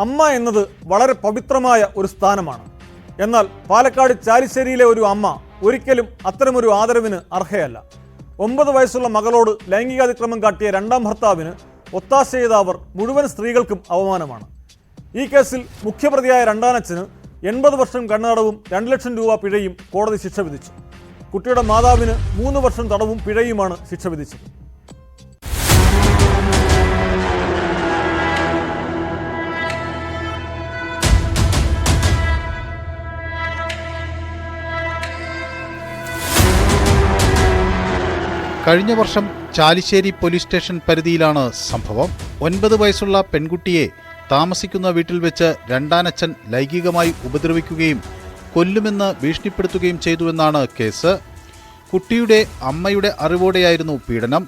അമ്മ എന്നത് വളരെ പവിത്രമായ ഒരു സ്ഥാനമാണ്. എന്നാൽ പാലക്കാട് ചാലിശ്ശേരിയിലെ ഒരു അമ്മ ഒരിക്കലും അത്തരമൊരു ആദരവിന് അർഹയല്ല. 9 വയസ്സുള്ള മകളോട് ലൈംഗികാതിക്രമം കാട്ടിയ രണ്ടാം ഭർത്താവിന് ഒത്താശ ചെയ്ത അവർ മുഴുവൻ സ്ത്രീകൾക്കും അവമാനമാണ്. ഈ കേസിൽ മുഖ്യപ്രതിയായ രണ്ടാനച്ഛന് 80 വർഷം കണ്ണുതടവും 2 ലക്ഷം രൂപ പിഴയും കോടതി ശിക്ഷ വിധിച്ചു. കുട്ടിയുടെ മാതാവിന് 3 വർഷം തടവും പിഴയുമാണ് ശിക്ഷ വിധിച്ചത്. കഴിഞ്ഞ വർഷം ചാലിശ്ശേരി പോലീസ് സ്റ്റേഷൻ പരിധിയിലാണ് സംഭവം. 9 വയസ്സുള്ള പെൺകുട്ടിയെ താമസിക്കുന്ന വീട്ടിൽ വെച്ച് രണ്ടാനച്ഛൻ ലൈംഗികമായി ഉപദ്രവിക്കുകയും കൊല്ലുമെന്ന് ഭീഷണിപ്പെടുത്തുകയും ചെയ്തുവെന്നാണ് കേസ്. കുട്ടിയുടെ അമ്മയുടെ അറിവോടെയായിരുന്നു പീഡനം.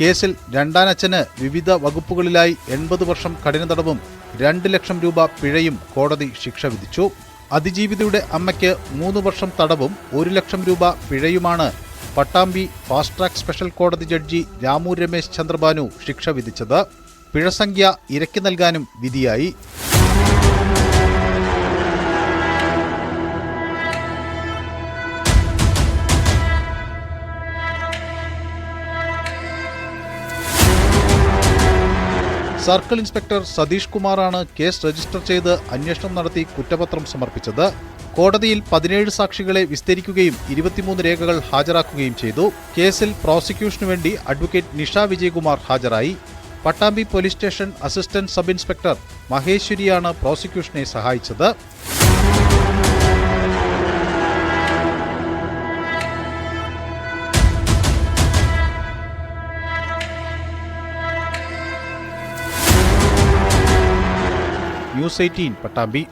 കേസിൽ രണ്ടാനച്ഛന് വിവിധ വകുപ്പുകളിലായി 80 വർഷം കഠിന തടവും 2 ലക്ഷം രൂപ പിഴയും കോടതി ശിക്ഷ വിധിച്ചു. അതിജീവിതയുടെ അമ്മയ്ക്ക് 3 വർഷം തടവും 1 ലക്ഷം രൂപ പിഴയുമാണ് പട്ടാമ്പി ഫാസ്റ്റ് ട്രാക്ക് സ്പെഷ്യൽ കോടതി ജഡ്ജി രാമു രമേശ് ചന്ദ്രബാനു ശിക്ഷ വിധിച്ചത്. പിഴസംഖ്യ ഇരക്കി നൽകാനും വിധിയായി. സർക്കിൾ ഇൻസ്പെക്ടർ സതീഷ് കുമാറാണ് കേസ് രജിസ്റ്റർ ചെയ്ത് അന്വേഷണം നടത്തി കുറ്റപത്രം സമർപ്പിച്ചത്. കോടതിയിൽ 17 സാക്ഷികളെ വിസ്തരിക്കുകയും 23 രേഖകൾ ഹാജരാക്കുകയും ചെയ്തു. കേസിൽ പ്രോസിക്യൂഷനു വേണ്ടി അഡ്വക്കേറ്റ് നിഷ വിജയകുമാർ ഹാജരായി. Pattambi police station assistant sub inspector മഹേശ്വരിയാണ് പ്രോസിക്യൂഷനെ സഹായിച്ചത്. ന്യൂസ് 18 പട്ടാമ്പി.